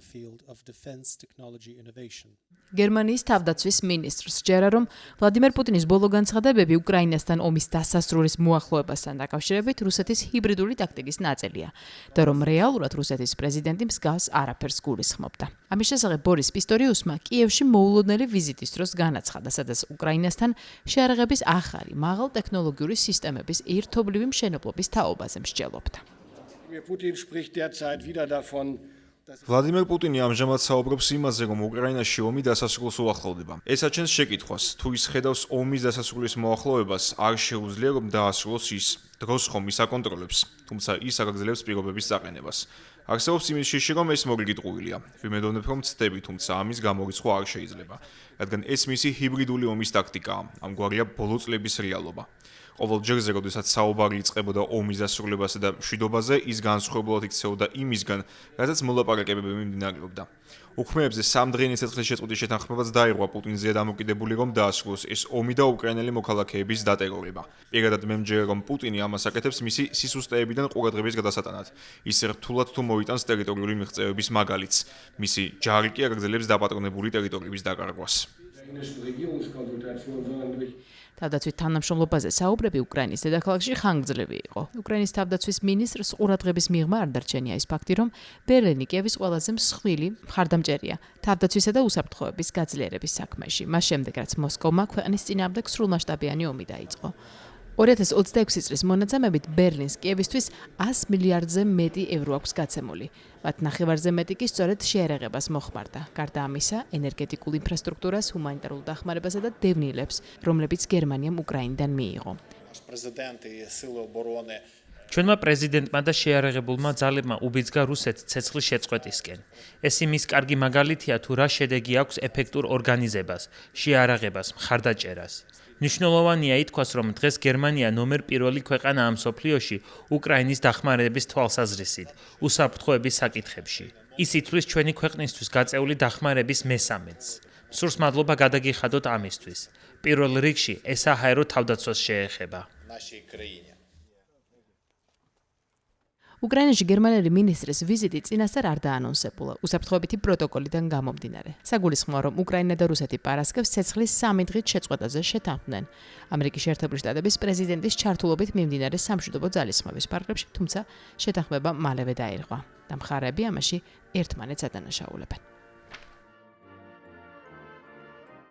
the field of defense technology innovation. გერმანიის თავდაცვის მინისტრს ჯერა რომ ვლადიმერ პუტინის ბოლო განცხადებები უკრაინასთან ომის დასასრულის მოახლოებასთან დაკავშირებით რუსეთის ჰიბრიდული ტაქტიკის ნაწილია და რომ რეალურად რუსეთის პრეზიდენტი მსგავს არაფერს გულისხმობდა. ამის შესახებ ბორის პისტორიუსმა კიევში მოულოდნელი ვიზიტის დროს განაცხადა, სადაც უკრაინასთან შეარაღების ახალი მაღალ ტექნოლოგიური სისტემების ერთობლივი მშენებლობის თაობაზე მსჯელობდა. ვლადიმერ პუტინი ამჟამად საუბრობს იმაზე, რომ უკრაინაში ომი დასასრულს უახლოვდება. ეს აჩენს შეკითხვას, თუ ის ხედავს ომის დასასრულის მოახლოებას, არ შეუძლია რომ დაასრულოს ის დროს ხომ ის აკონტროლებს, თუმცა ის აგრძელებს პირობების დაყენებას. არსებობს იმის შიში, რომ ეს მოგიტყუილია. ვიმედოვნებ, რომ ცდები, თუმცა ამის გამორიცხვა არ შეიძლება, რადგან ეს მისი ჰიბრიდული ომის ტაქტიკაა. ამგვარია ბოლო წლების რეალობა. ყოველ ჯერზე, როდესაც საუბარი იწყებოდა ომის დასრულებასა და მშვიდობაზე, ის განსხვავებულად იქცეოდა იმისგან, რადგან მოლაპარაკებები მიმდინარეობდა. უქმეებზე სამდღიანი ცეცხლის შეწყვეტის შეთანხმებაც დაირღვა პუტინზეა დამოკიდებული, რომ დაასრულოს ეს ომი და უკრაინელი მოქალაქეების დატერორება. პირადად მე მჯერა, რომ პუტინი ამას აკეთებს მისი სისუსტეებიდან ყურადღების გადასატანად. ის რთულად თუ მოიტანს ტერიტორიული მიღწევების მაგალითს. მისი ჯარი კი აგრძელებს დაპატრონებული ტერიტორიების დაკარგვას. თავდაცვის თანამშრომლობაზე საუბრები უკრაინის დედაქალაქში ხანგრძლივი იყო. უკრაინის თავდაცვის მინისტრს ყურადღების მიღმა არ დარჩენია ის ფაქტი, რომ ბერლინი კიევის ყველაზე მსხვილი მხარდამჭერია თავდაცვისა და უსაფრთხოების გაძლიერების საქმეში. მას შემდეგ, რაც მოსკოვმა ქვეყნის წინააღმდეგ სრულმასშტაბიანი ომი დაიწყო. 2026 წლის მონაცემებით ბერლინს კიევისთვის 100 მილიარდზე მეტი ევრო აქვს გაცემული. მათ ნახევარზე მეტი კი სწორედ შეერაღებას მოხმარდა. გარდა ამისა, ენერგეტიკულ ინფრასტრუქტურას, ჰუმანიტარულ დახმარებასა და დევნილებს, რომლებიც გერმანიამ უკრაინიდან მიიღო. ჩვენმა პრეზიდენტმა და შეიარაღებულმა ძალებმა უბიძგა რუსეთს ცეცხლის შეწყვეტისკენ. ეს იმის კარგი მაგალითია, თუ რა შედეგი აქვს ეფექტურ ორგანიზებას, შეიარაღებას, მხარდაჭერას. მნიშვნელოვანია ითქვას, რომ დღეს გერმანია ნომერ პირველი ქვეყანაა მსოფლიოში უკრაინის დახმარების თვალსაზრისით, უსაფრთხოების საკითხებში. ის ითვლის ჩვენი ქვეყნისთვის გაწეული დახმარების მესამედს. სურს მადლობა გადაგიხადოთ ამისთვის. პირველ რიგში ეს საჰაერო თავდაცვას შეეხება. უკრაინაში გერმანელი მინისტრის ვიზიტი წინასწარ არ დაანონსებულა, უსაფრთხოებითი პროტოკოლიდან გამომდინარე. საგულისხმოა, რომ უკრაინა და რუსეთი პარასკევს ცეცხლის 3 დღით შეწყვეტაზე შეთანხმდნენ. ამერიკის შეერთებული შტატების პრეზიდენტის ჩართულობით მიმდინარე სამშვიდობო ძალისხმების პარკებში, თუმცა შეთანხმება მალევე დაირღვა. და მხარეები ამაში ერთმანეთს ადანაშაულებენ.